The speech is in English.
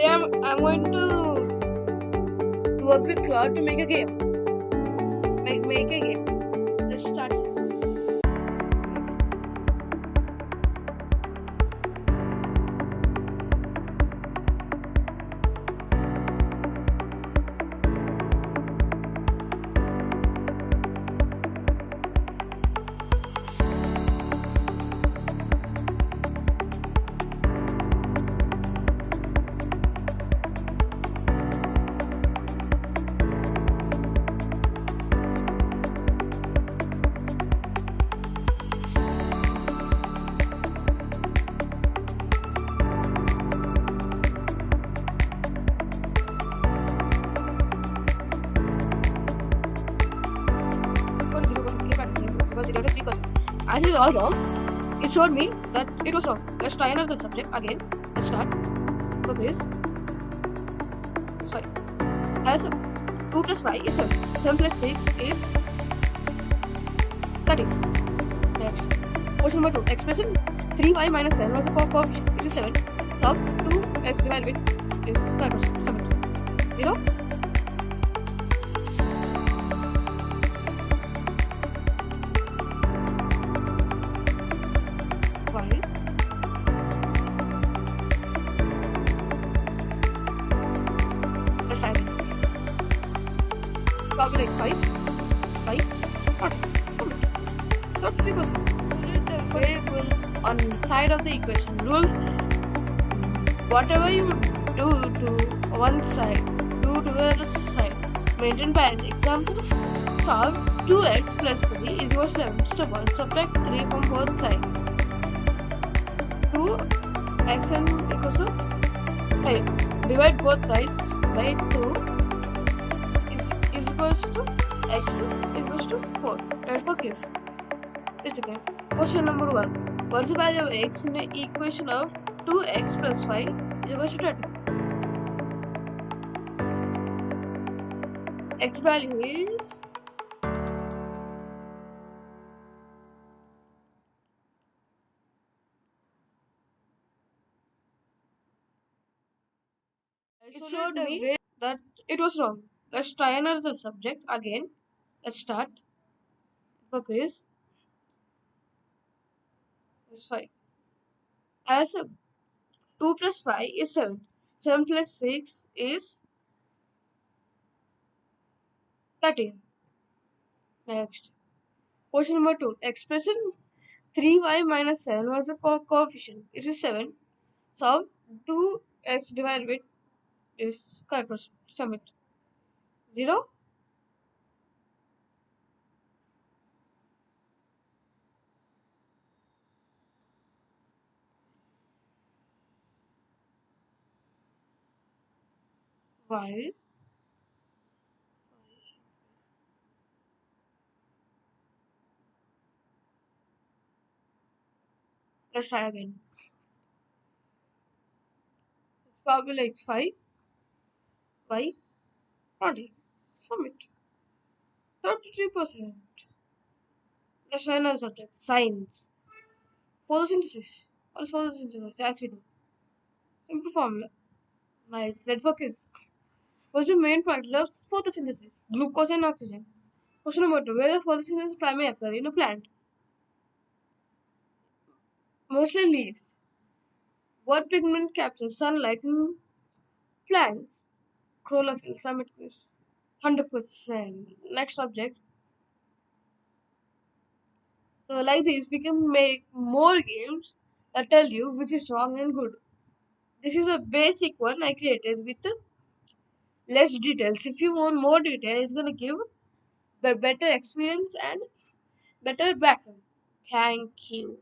I'm going to work with Claude to make a game. Make a game. Let's start. Because it was 3 questions. As it is all wrong, it showed me that it was wrong. Let's try another subject again. Let's start. Okay, it's 5. As 2 plus 5 is 7. 7 plus 6 is 13. Next. Question number 2. Expression 3y minus 7 was a coefficient. Is 7. So 2x divided with is 7. 0. Probably like 5, not 3%. Solid the variable on the side of the equation. Rules: whatever you do to one side, do to the other side. Maintain balance. Example: solve 2x plus 3 is equal to 7. Step 1. Subtract 3 from both sides. 2x equals to 5. Divide both sides by 2. Is equals to x is equals to 4. Right for kiss. It's okay. Question number 1. What is the value of x in the equation of 2x plus 5 is equals to 20? X value is it showed me that it was wrong. Let's try another subject again. Let's start. Quiz. It's 5. As 2 plus 5 is 7. 7 plus 6 is 13. Next. Question number 2. Expression 3y minus 7 was the coefficient. It is 7. So 2x divided with is correct. Submit. 0. Y. Let's try again. It's probably like 5. Y. 20. Submit. 33%. Let's try another subject. Science. Photosynthesis. What is photosynthesis? As we know. Simple formula. Nice. Red for kids. What's the main factor of photosynthesis? Glucose and oxygen. Question number 2. Where does photosynthesis primarily occur in a plant? Mostly leaves. What pigment captures sunlight in plants? Chlorophyll. Submit quiz. 100%. Next subject. So like this, we can make more games that tell you which is wrong and good. This is a basic one I created with less details. If you want more detail, it's gonna give better experience and better background. Thank you.